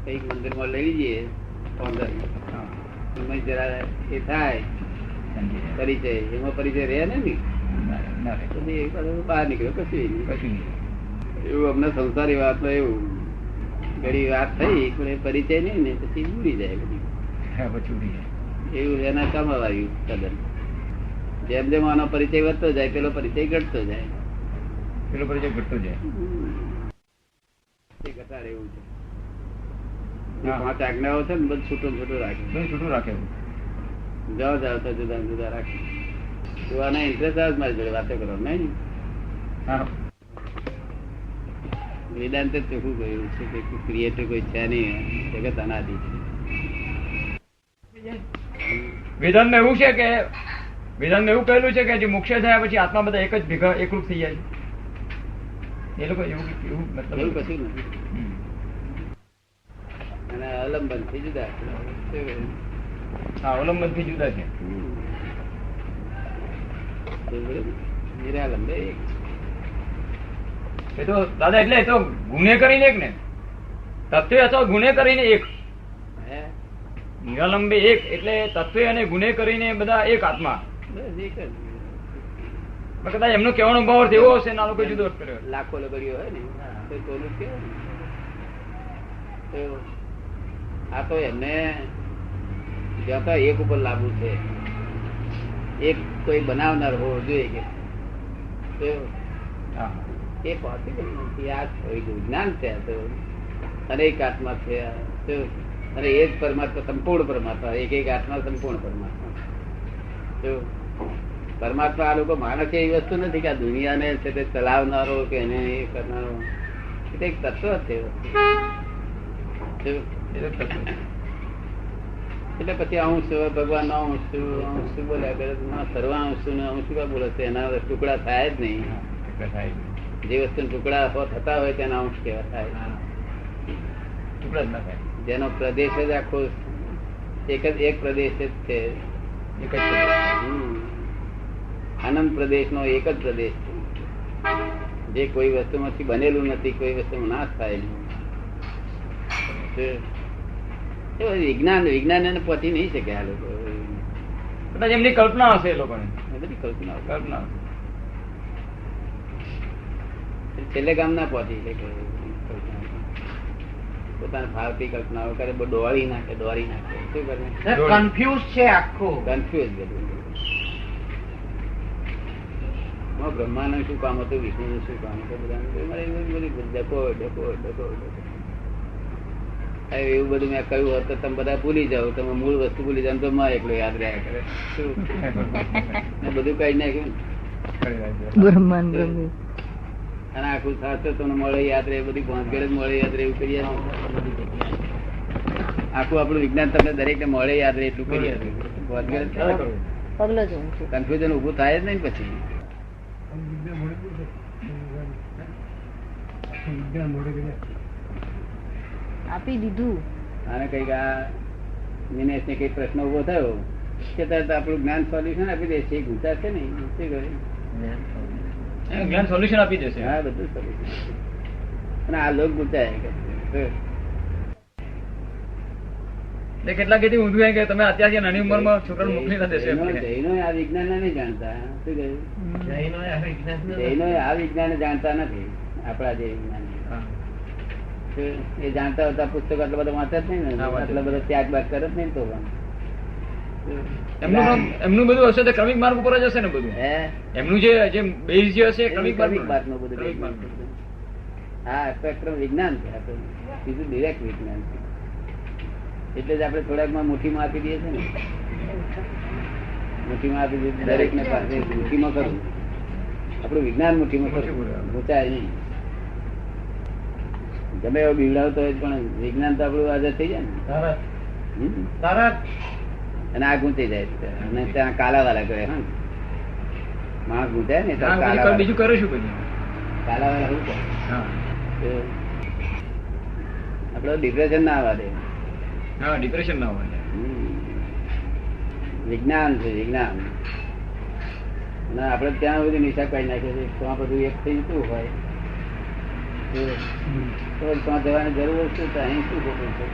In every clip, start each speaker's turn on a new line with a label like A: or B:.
A: કઈક મંદિરમાં લઈ જઈએ એમાં જરા એ થાય પરિચય, એમાં પરિચય રહે ને બહાર નીકળ્યો કશું એવું. અમને સંસારી વાત એવું ઘણી વાત થઈ પણ પરિચય નહીં ને પછી ઉડી જાય બધી એવું એના કામમાં આવ્યું તદ્દન. જેમ જેમ આનો પરિચય વધતો જાય પેલો પરિચય ઘટતો જાય,
B: પેલો પરિચય ઘટતો જાય.
A: એ ઘટાડે એવું છે. 5 આજ્ઞાઓ છે ને બધું છૂટું છૂટું રાખે,
B: બધું છૂટું રાખે.
A: જાઓ જાઓ તો જુદા જુદા રાખે. જોવાના ઇન્ટરેસ્ટ આવે મારી જોડે વાતો કરો નહીં. વેદાંત ચોખ્ખું કહ્યું છે કે ક્રિએટિવ કોઈ છે નહીં, જગત અનાદિ છે.
B: વેદાંતમાં એવું છે કે વેદાંતમાં એવું કહેલું છે કે જે મોક્ષ થયા પછી આત્મા બધા એક જ ભેગા એકરૂપ થઈ જાય. એ લોકો એવું મતલબ
A: એવું કશું નથી. અને અવલંબન થી જુદા.
B: હા, અવલંબન થી જુદા છે.
A: નિરાલંબે એક.
B: એ તો દાદા એટલે એ તો ગુને કરીને એક ને તત્વે અથવા ગુને કરીને એક. નિરાલંબે એક એટલે તત્વે અને ગુને કરીને બધા એક આત્મા. કદાચ એમનો કહેવાનો ભાવ એવો હશે ને આ લોકો જુદો કર્યો.
A: લાખો લગડીઓ હોય ને તો તોલું કેવું. આ તો એમને જ્યાં તો એક ઉપર લાગુ છે. એક કોઈ બનાવનાર હોવો જોઈએ કે એ પોસિબલ નથી. આ વિજ્ઞાન છે અનેક આત્મા છે અને એ જ પરમાત્મા સંપૂર્ણ પરમાત્મા. એક એક આત્મા સંપૂર્ણ પરમાત્મા. પરમાત્મા આ લોકો માને છે એવી વસ્તુ નથી કે આ દુનિયાને છે તે ચલાવનારો કે એને એ કરનારો. એ એક તત્વ છે. એટલે પછી હું છું ભગવાન નો હું શું બોલ્યા કરે સર્વા હું છું ને હું શું બોલે છે. એના ટુકડા થાય જ નહીં. જે વસ્તુ ટુકડા થતા હોય તેના અંશ કેવા થાય.
B: ટુકડા જ ના થાય.
A: જેનો પ્રદેશ જ આખો એક પ્રદેશ જ છે.
B: એક જ પ્રદેશ.
A: આનંદ પ્રદેશ નો એક જ પ્રદેશ છે. જે કોઈ વસ્તુ માંથી બનેલું નથી, કોઈ વસ્તુ નાશ થાય નહીં. વિજ્ઞાન એને પહોંચી નહીં શકે. આ લોકો
B: કદાચ એમની કલ્પના હશે. એ લોકોને
A: બધી કલ્પના
B: હશે.
A: છેલ્લે ગામ ના પહોંચી શકે. પોતાને ભાવતી કલ્પનાઓ કરે, દોડી નાખે. શું કરે?
C: કન્ફ્યુઝ છે આખું.
A: કન્ફ્યુઝ બધું. બ્રહ્માનું શું કામ હતું, વિષ્ણુનું શું કામ હતું, બધા ડકો એવું બધું મેં કહ્યું હોત તો તમે બધા ભૂલી જાઓ. તમે મૂળ વસ્તુ ભૂલી જાવ તો માં એકલો યાદ રહ્યા કરે. બધું કઈ નાખ્યું અને આખું શાસ્ત્ર તમને મળે યાદ રહે. બધી ભોંસગઢ મળે યાદ રહે એવું કરીએ. આખું આપણું વિજ્ઞાન તમને દરેક ને મળે યાદ રહે એટલું કરીએ. કન્ફ્યુઝન ઉભું થાય જ નહીં પછી.
D: આપી દીધું. અને
A: કઈક આ દિનેશ ને કઈ પ્રશ્ન ઉભો થયો કે તરત આપણું જ્ઞાન સોલ્યુશન આપી દે છે. ગુંચા છે ને શું કરે
B: જ્ઞાન સોલ્યુશન આપી દેશે.
A: હા, બધું સોલ્યુશન. અને આ લોક ગુંચાય
B: કેટલા કેથી ઊંધું કે તમે અત્યારે નાની ઉંમરમાં છોકરાને મોકલી ના દેશે.
A: જૈનો આ વિજ્ઞાન નહીં જાણતા. શું કહ્યું? જૈનો આ વિજ્ઞાન જાણતા નથી. આપણા જે વિજ્ઞાન એ જાણતા હતા પુસ્તકો આટલા બધા વાંચે જ નહીં ને, આટલા બધા ત્યાગ બાગ કરે જ નહીં. તો
B: એમનું બધું હશે ક્રમિક માર્ગ ઉપર જ હશે ને બધું. એમનું જે બેઝ જે હશે ક્રમિક માર્ગ નું બધું.
A: હા, સ્પેક્ટ્રમ વિજ્ઞાન છે. બીજું ડિરેક્ટ વિજ્ઞાન છે. એટલે જ આપણે થોડાક માં મુઠ્ઠીમાં આપી દઈએ છીએ ને. મુઠ્ઠીમાં આપી દઈએ દરેક ને પાસે મુઠ્ઠીમાં કરવું. આપણું વિજ્ઞાન મુઠ્ઠીમાં કરવું, ગુચાય નહીં. ગમે એવો બીવડાવતો હોય પણ વિજ્ઞાન તો આપણું આઝાદ થઈ જાય ને તરત. અને આ ગુંચી જાય અને ત્યાં કાલાવાલા કરે. હા, માણસ ગુંચાય ને
B: બીજું કરે શું બધું
A: કાલાવાલા શું કરે? આપડે ડિપ્રેશન ના આવવા દે.
B: હા, ડિપ્રેશન ના હોય.
A: વિજ્ઞાન છે વિજ્ઞાન. અને આપડે ત્યાં બધી નિશા કરી નાખીએ છીએ. તો આ બધું એક થઈ જતું હોય તો ત્યાં જવાની જરૂર શું છે? અહીં શું ખોટું છે?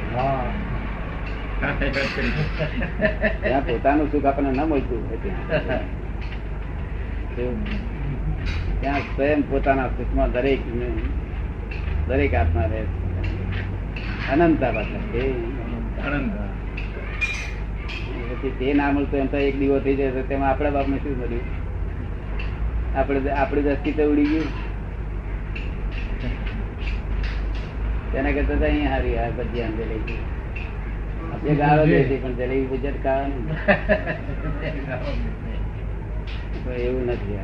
A: ત્યાં પોતાનું સુખ આપણને ન મળતું હોય ત્યાં સ્વયં પોતાના સુખમાં દરેક આત્મા રહે અનંતા પાછા પછી તે ના મળતું એમ તો એક દીવો થઈ જાય તો તેમાં આપણા બાપને શું મળ્યું? આપડે અસ્તિત્વ ઉડી ગયું. તેના કરતા અહીંયા હારી આ બધી આંદે લઈ ગઈ આપણે ગાળો દે પણ જલેબી બજાર ખાવાનું એવું નથી.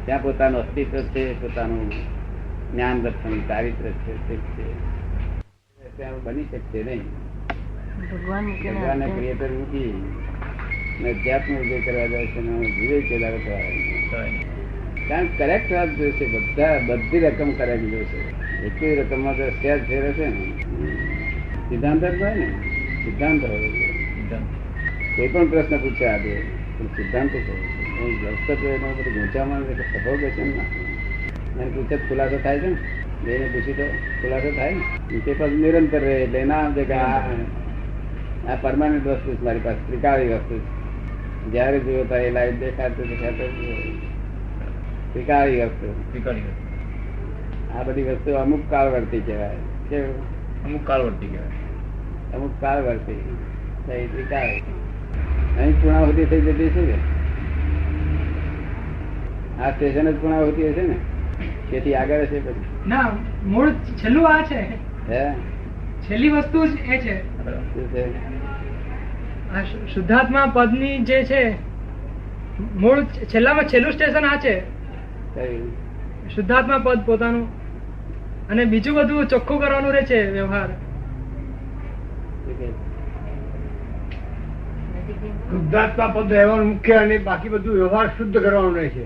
A: ત્યાં પોતાનું અસ્તિત્વ છે, પોતાનું જ્ઞાન દર્શન ચારિત્ર છે, ત્યાં બની શકશે નહીં. ભગવાનને ક્રિએટર મૂકી અધ્યાત્મ ઉદય કરવા જાય છે, જીવે કેદાર કારણ કરેક્ટ વાત જોશે. બધી રકમ કરેક્ટ જોશે. એટલી રકમમાં તો સ્ટેજ ફેરે છે ને સિદ્ધાંત જ હોય ને. સિદ્ધાંત હોય કોઈ પણ પ્રશ્ન પૂછે આજે સિદ્ધાંત ગુંચામાં સભો બેસે ને પૂછે ખુલાસો થાય છે ને. બેને પૂછી તો ખુલાસો થાય ને. તે પછી નિરંતર રહે એટલે ના સમજે કે આ પરમાનન્ટ વસ્તુ છે, મારી પાસે ત્રિકાળી વસ્તુ છે. જયારે જોયો ત્યારે એ લાઈટ દેખાતો ત્રિકાળી વસ્તુ. આ બધી વસ્તુ અમુક કાળવર્તી કહેવાય. કેવું?
B: અમુક કાળવર્તી કહેવાય.
A: અમુક કાળવર્તી ત્રિકાળી. અહીં પૂર્ણાહુતિ થઈ જતી છે કે આ સ્ટેશન જ પૂર્ણાહુતિ હશે ને તેથી આગળ હશે પછી
C: ના મૂળ છેલ્લું આ છે.
A: હે
C: છેલ્લી વસ્તુ જ એ છે.
A: શું છે?
C: આ શુદ્ધાત્મા પદની જે છે મૂળ છેલ્લામાં છેલ્લું સ્ટેશન આ છે.
A: કયું?
C: શુદ્ધાત્મા પદ પોતાનું અને બીજું બધું ચોખ્ખું કરવાનું રહે છે વ્યવહાર.
E: શુદ્ધાત્મા પદ રહેવાનું મુખ્ય અને બાકી બધું વ્યવહાર શુદ્ધ કરવાનું રહે છે.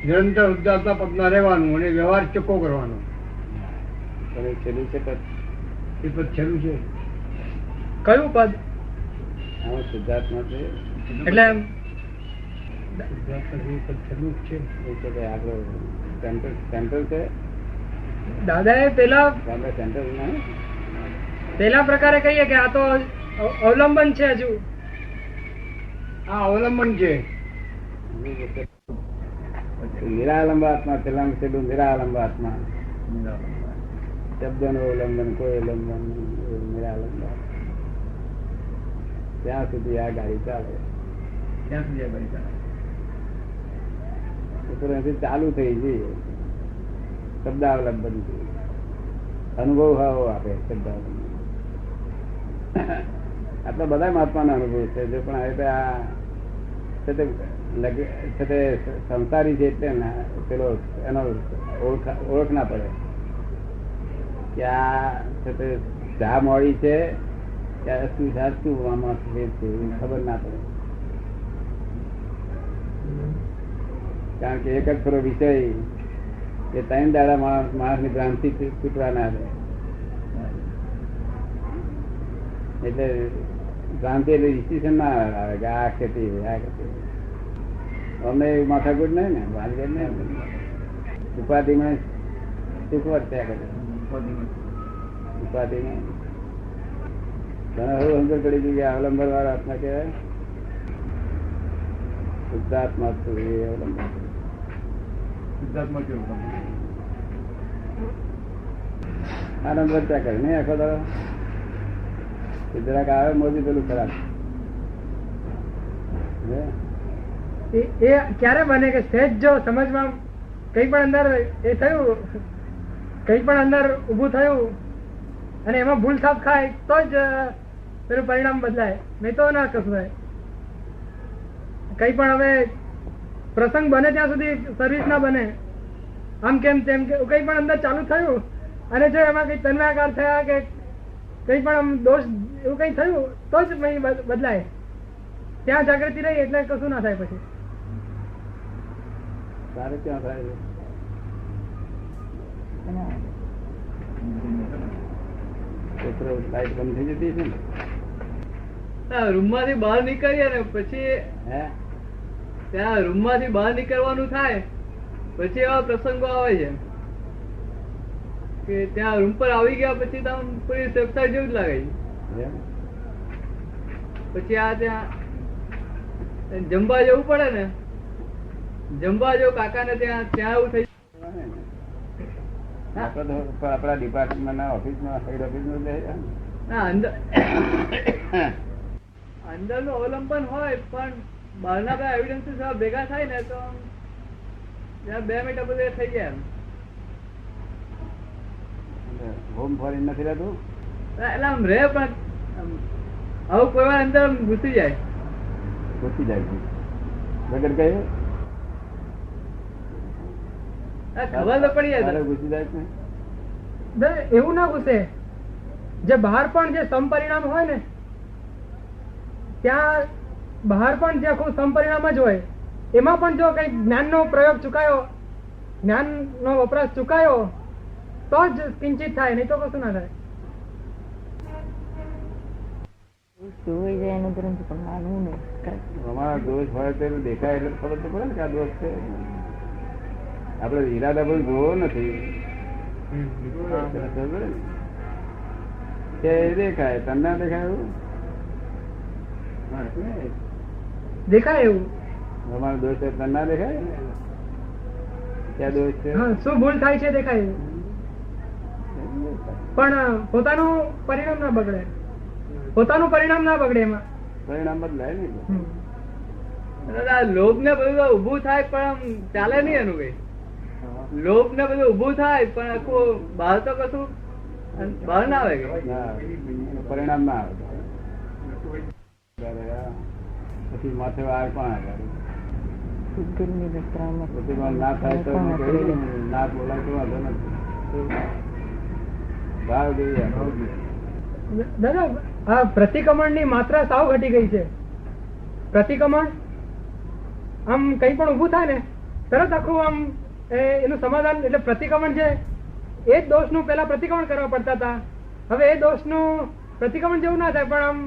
E: નિરંતર શુદ્ધાત્મા પદમાં રહેવાનું અને વ્યવહાર ચોખ્ખો કરવાનો.
A: છેલ્લું છે પદ.
E: એ પદ છેલ્લું છે.
C: કયું પદ?
A: આમાં શુદ્ધાત્મા છે
C: એટલે
E: છેલ્લું જ છે.
A: આપણો સેન્ટર છે.
C: દાદા એ પેલા
A: સેન્ટર
C: પેલા પ્રકારે કહીએ કે આ તો અવલંબન છે. હજુ
E: આ અવલંબન છે.
A: નિરાલંબ આત્મા છેલ્લા છેલ્લું નિરાલંબ આત્મા. શબ્દ નું અવલંબન કોઈ અવલંબન નિરાલંબ. ત્યાં સુધી આ ગાડી ચાલે.
B: ત્યાં સુધી આ ગાડી ચાલે.
A: ચાલુ થઈ જઈએ શબ્દાવલંબન અનુભવ હાવો આપે. શબ્દાવલંબન આપણા બધા મહાત્માનો અનુભવ છે. જો પણ હવે આ સંસારી છે એટલે પેલો એનો ઓળખ ના પડે કે આ ચા મોડી છે ત્યારે શું સાચું આમાં ખબર ના પડે. કારણ કે એક જ ખરો વિષય એ 3 દાડા માણસની ભ્રાંતિ છૂટવા ના દે. એટલે ભ્રાંતિ એટલે ડિસિઝન ના આવે કે આ ખેતી આ ખેતી અમને માથાકૂટ નહીં ને ભાનગઢ નહીં. ઉપાધિમાં સુખવટ થયા કરે. ઉપાધિમાં તને હવે સમજ પડી ગઈ કે અવલંબન વાળા આત્મા કહેવાય. શુદ્ધાત્મા અવલંબન.
B: શુદ્ધાત્મા કેવું?
A: આનંદ વર્ત્યા કરે નહીં આખો દાડો. જરાક આવે મોદી પેલું ખરાબ.
C: એ ક્યારે બને કે સહેજ જો સમજમાં કઈ પણ અંદર એ થયું, કઈ પણ અંદર ઉભું થયું અને એમાં ભૂલ થાપ ખાય તો જ પેલું પરિણામ બદલાય, નહીં તો ના કશું થાય. કઈ પણ હવે પ્રસંગ બને ત્યાં સુધી સર્વિસ ના બને. આમ કેમ તેમ કે કઈ પણ અંદર ચાલુ થયું અને જો એમાં કઈ તન્માકાર થયા કે કઈ પણ આમ દોષ એવું કઈ થયું તો જ બદલાય. ત્યાં જાગૃતિ રહી એટલે કશું ના થાય. પછી
A: તારે ક્યાં થાય? લાઈટ બંધ થઈ જતી છે ને
C: રૂમ માંથી બહાર નીકળીએ ને પછી ત્યાં રૂમ માંથી બહાર નીકળવાનું થાય પછી એવા પ્રસંગો આવે છે. કે ત્યાં રૂમ પર આવી ગયા પછી તો આમ પૂરી સેફતા જેવું જ લાગે છે. પછી આ ત્યાં જમવા જવું પડે ને, જમવા જો કાકા ને ત્યાં એવું થઈ
A: આપણા ડિપાર્ટમેન્ટ ના ઓફિસમાં હેડ ઓફિસમાં
C: ના અંદર નું અવલંબન હોય પણ બહારના બધા એવિડન્સીસ ભેગા થાય ને તો 2 મિનિટ બધું થઈ જાય એમ.
A: હોમ ફોરેન નથી રહેતું
C: એટલે આમ રે પણ આવું કોઈ વાર અંદર ઘૂસી જાય
A: વગર કઈ
C: ખબર તો પડી જાય
A: ઘૂસી જાય છે.
C: એવું ના ઘૂસે. જે બહાર પણ જે સમપરિણામ હોય ને ત્યાં બહાર પણ જે આખું સમપરિણામ જ હોય એમાં પણ જો કઈ જ્ઞાન નો પ્રયોગ ચુકાયો, જ્ઞાન નો વપરાશ ચુકાયો તો જ કિંચિત થાય, નહીં તો કશું ના થાય.
A: અમારા દોષ હોય તો દેખાય એટલે ખબર તો પડે ને કે આ દોષ છે. આપડે ઈરાદા પણ જોવો નથી દેખાય તને દેખાય એવું
C: દેખાય એવું
A: અમારો દોષ છે તને ના દેખાય ક્યાં દોષ છે
C: શું ભૂલ થાય છે દેખાય એવું. પણ પોતાનું પરિણામ ના બગડે, પોતાનું પરિણામ ના બગડે એમાં
A: પરિણામ બદલાય ને.
C: લોભ ને બધું ઉભું થાય પણ આમ ચાલે નહીં એનું કઈ. લોભ ને બધું ઉભું થાય પણ આખું બહાર તો કશું બહાર ના આવે
A: પરિણામ ના આવે. પછી માથે વાર પણ આવે ના થાય તો ના બોલાય તો વાંધો નથી.
C: દાદા આ પ્રતિક્રમણ ની માત્રા સાવ ઘટી ગઈ છે. પ્રતિક્રમણ આમ કઈ પણ ઉભું થાય ને તરત આખું આમ એનું સમાધાન. એટલે પ્રતિક્રમણ છે એ જ દોષ નું પેલા પ્રતિક્રમણ કરવા પડતા હતા, હવે એ દોષ નું પ્રતિક્રમણ જેવું ના થાય પણ આમ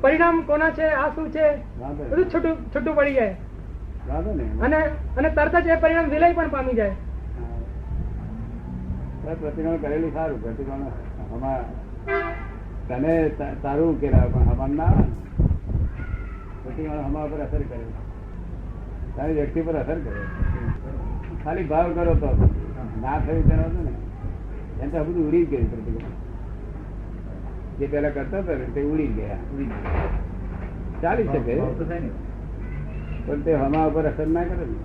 C: પરિણામ કોના છે આ શું છે બધું છૂટું છૂટું પડી જાય અને તરત જ એ પરિણામ વિલય પણ પામી જાય.
A: પ્રતિક્રમણ કરેલું સારું. પ્રતિક્રમણ તને તારું ઉકેલાવે પણ હમણાં ના પ્રતિક્રમણ હમણાં પર અસર કરે, તારી વ્યક્તિ પર અસર કરે. ખાલી ભાવ કરો તો ના થયું તેનો હતું ને એમ તો બધું ઉડી જ ગયું. પ્રતિક્રમણ જે પેલા કરતા હતા ને તે ઉડી ગયા, ચાલી શકે પણ તે હમા ઉપર અસર ના કરે ને.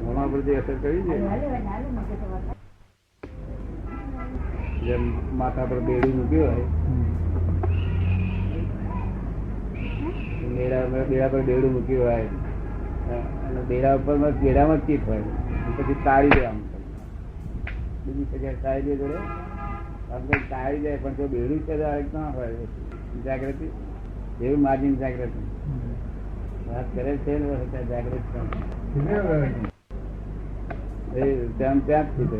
A: હમા ઉપર જે અસર કરી છે જેમ માથા પર બેડું મૂક્યું હોય, બેડા પર બેડું મૂક્યું હોય અને બેડા ઉપર બેડામાં જ ચીત હોય પછી તાળી દે આમ બીજી જગ્યાએ તાળી દે જોડે તાળી જાય પણ જો બેડું છે ના હોય જાગૃતિ એવું માર્જિન જાગૃતિ વાત કરે છે જાગૃત તેમ ત્યાં જ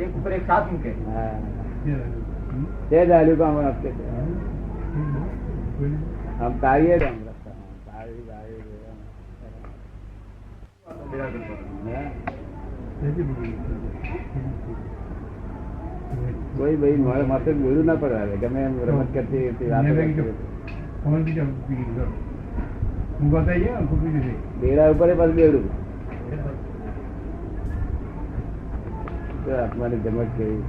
A: એક ઉપર એક સાથ મૂકે. હા તે જ આલ્યું કામ આપે છે આમ તાળીએ જ આમ રસ્તા તાળી કોઈ ભાઈ માથે બેડું ના પડાવે ગમે એમ રમત કરતી બેડા ઉપર પાછું બેડું આત્માની જમત કેવી.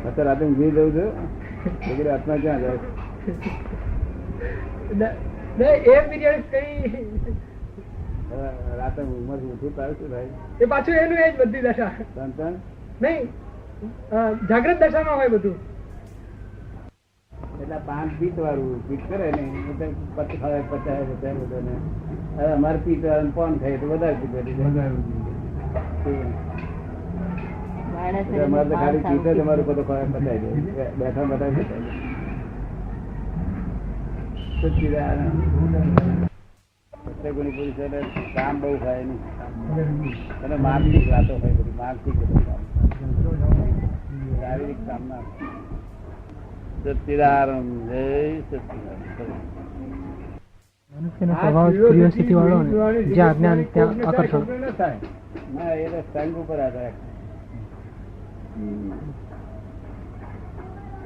A: અત્યારે રાતે ઊંઘી જવું છું આત્મા ક્યાં જાય રાતે ઊંઘમાં ઉઠું તારું શું થાય
C: એ પાછું એનું એ જ બધી દશા નહીં જાગ્રત દશામાં હોય બધું.
A: એટલે 5 પીત વાળું પીત કરે ને 50 બધાને હવે અમારે પીત વાળું પણ થાય તો વધારે પીત અમારે તો ખાલી પીત જ અમારું બધો ખોરાક બતાવી દે બેઠા બતાવી કામ બહુ થાય નહીં અને માનસિક વાતો હોય બધી માનસિક શારીરિક કામ ના સચ્ચિદાનંદ જય સચ્ચિદાનંદ ના એ તો સંગ ઉપર આધાર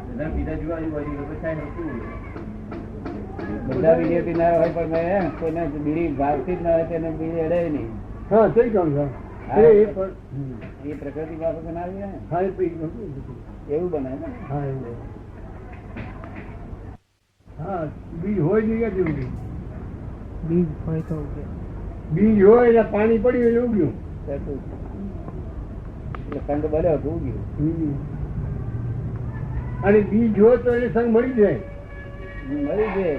B: બધા બીજા જોવા જેવું હોય તો થાય શું
A: બધા વિજેતી ના હોય પણ મેં કોઈને બીડી ભાવતી જ ના હોય તેને બીડી અડે નહીં.
E: હા થઈ ગયું સર
A: હા,
E: એ પણ
A: એ પ્રકૃતિ બાબત બનાવી ને
E: હા એ પી
A: એવું બનાવે ને.
E: હા એવું હા બીજ હોય નહીં કે જેવું
C: બીજ હોય તો ઉગે.
E: બીજ હોય એટલે પાણી પડ્યું એટલે ઉગ્યું.
A: એટલે સંગ બન્યો તો ઉગ્યું.
E: અને બીજ હોય તો એને સંગ મળી જાય.
A: મળી જાય.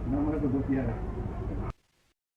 B: ન મળે તો ગોપી આવે